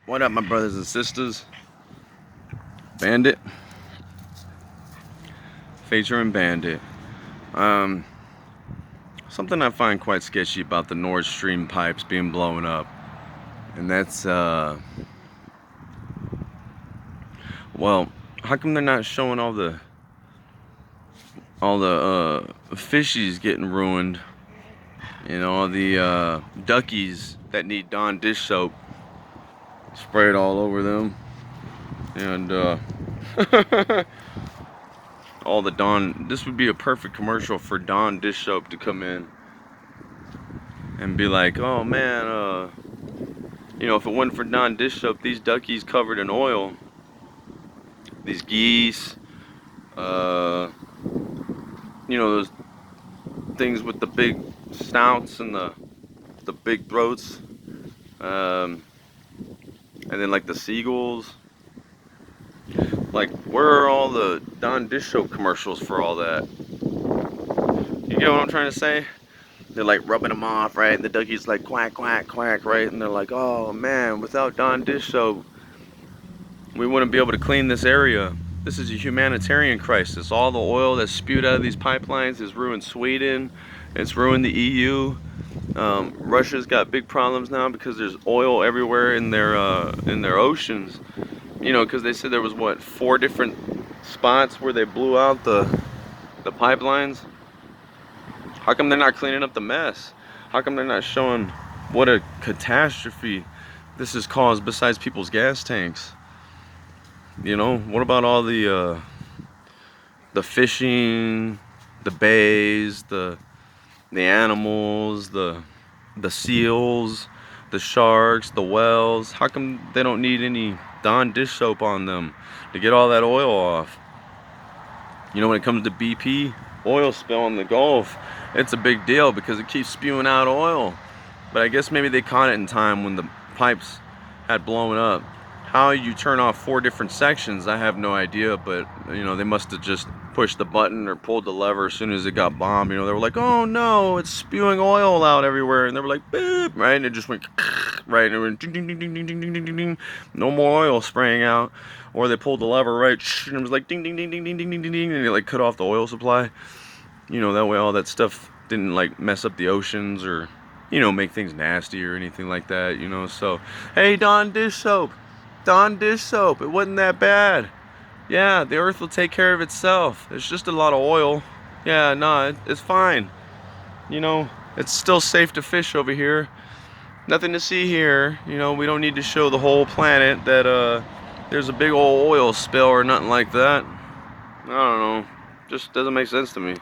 What up, my brothers and sisters? Bandit, featuring Bandit. Something I find quite sketchy about the Nord Stream pipes being blown up, and that's well, how come they're not showing all the fishies getting ruined? You know, all the duckies that need Dawn dish soap sprayed all over them, and all the Dawn. This would be a perfect commercial for Dawn dish soap to come in and be like, oh man, you know, if it wasn't for Dawn dish soap, these duckies covered in oil, these geese, you know, those things with the big snouts and the big throats, and then like the seagulls. Like, where are all the Dawn dish soap commercials for all that? You get what I'm trying to say? They're like rubbing them off, right? And the duckies like quack, quack, quack, right? And they're like, oh man, without Dawn dish soap, we wouldn't be able to clean this area. This is a humanitarian crisis. All the oil that's spewed out of these pipelines has ruined Sweden. It's ruined the EU. Russia's got big problems now because there's oil everywhere in their oceans. You know, because they said there was what, 4 different spots where they blew out the pipelines. How come they're not cleaning up the mess? How come they're not showing what a catastrophe this has caused besides people's gas tanks? You know, what about all the fishing, the bays, the animals, the seals, the sharks, the whales? How come they don't need any Dawn dish soap on them to get all that oil off? You know, when it comes to BP oil spill in the Gulf, it's a big deal because it keeps spewing out oil. But I guess maybe they caught it in time when the pipes had blown up. How you turn off 4 different sections, I have no idea, but you know, they must have just pushed the button or pulled the lever as soon as it got bombed. You know, they were like, oh no, it's spewing oil out everywhere, and they were like, boop, right? And it just went right, and it went ding, ding, ding, ding, ding, ding, ding, ding, ding. No more oil spraying out. Or they pulled the lever, right, and it was like ding, ding, ding, ding, ding, ding, ding, ding, ding, and it like cut off the oil supply. You know, that way all that stuff didn't like mess up the oceans or, you know, make things nasty or anything like that, you know. So, hey, Dawn dish soap, Dawn dish soap, it wasn't that bad. Yeah, the earth will take care of itself. It's just a lot of oil. Yeah, no, it's fine. You know, it's still safe to fish over here. Nothing to see here. You know, we don't need to show the whole planet that there's a big old oil spill or nothing like that. I don't know. Just doesn't make sense to me.